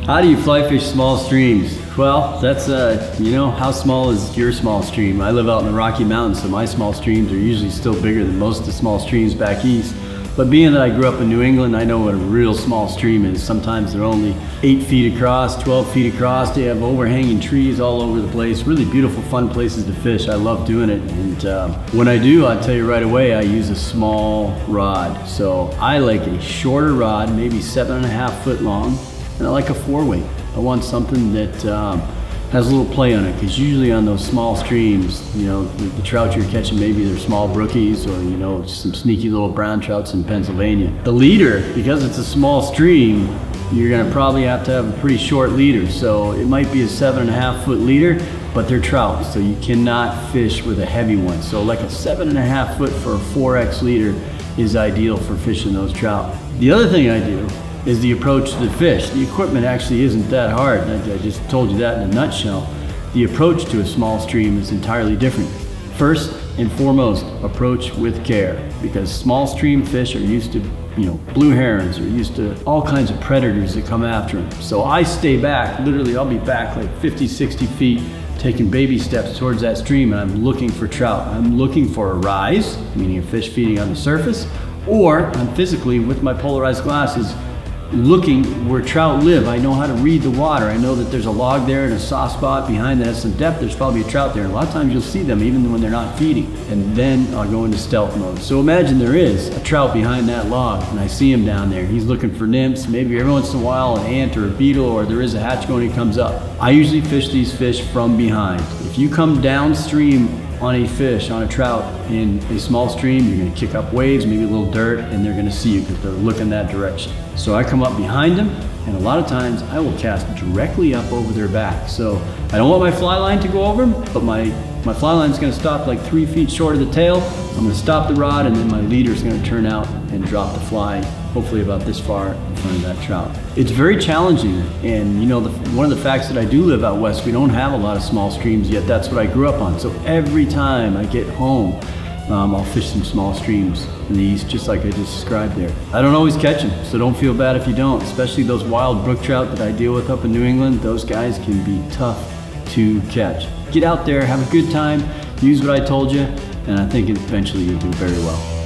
How do you fly fish small streams? Well, that's, how small is your small stream? I live out in the Rocky Mountains, so my small streams are usually still bigger than most of the small streams back east. But being that I grew up in New England, I know what a real small stream is. Sometimes they're only 8 feet across, 12 feet across. They have overhanging trees all over the place. Really beautiful, fun places to fish. I love doing it. And when I do, I'll tell you right away, I use a small rod. So I like a shorter rod, maybe 7.5 foot long, and I like a 4-weight. I want something that has a little play on it, because usually on those small streams, the trout you're catching, maybe they're small brookies or, some sneaky little brown trouts in Pennsylvania. The leader, because it's a small stream, you're gonna probably have to have a pretty short leader. So it might be a 7.5 foot leader, but they're trout, so you cannot fish with a heavy one. So like a 7.5 foot for a 4X leader is ideal for fishing those trout. The other thing I do is the approach to the fish. The equipment actually isn't that hard. I just told you that in a nutshell. The approach to a small stream is entirely different. First and foremost, approach with care, because small stream fish are used to, blue herons, are used to all kinds of predators that come after them. So I stay back, literally I'll be back like 50, 60 feet, taking baby steps towards that stream, and I'm looking for trout. I'm looking for a rise, meaning a fish feeding on the surface, or I'm physically, with my polarized glasses, looking where trout live. I know how to read the water. I know that there's a log there and a soft spot behind that has some depth. There's probably a trout there. And a lot of times you'll see them even when they're not feeding. And then I'll go into stealth mode. So imagine there is a trout behind that log and I see him down there. He's looking for nymphs. Maybe every once in a while an ant or a beetle, or there is a hatch going and he comes up. I usually fish these fish from behind. If you come downstream on a fish, on a trout in a small stream, you're gonna kick up waves, maybe a little dirt, and they're gonna see you because they're looking that direction. So I come up behind them, and a lot of times I will cast directly up over their back. So I don't want my fly line to go over them, but my fly line is gonna stop like 3 feet short of the tail. I'm gonna stop the rod, and then my leader is gonna turn out and drop the fly, hopefully about this far in front of that trout. It's very challenging, and one of the facts that I do live out west, we don't have a lot of small streams yet. That's what I grew up on. So every time I get home, I'll fish some small streams in the east, just like I just described there. I don't always catch them, so don't feel bad if you don't, especially those wild brook trout that I deal with up in New England. Those guys can be tough to catch. Get out there, have a good time, use what I told you, and I think eventually you'll do very well.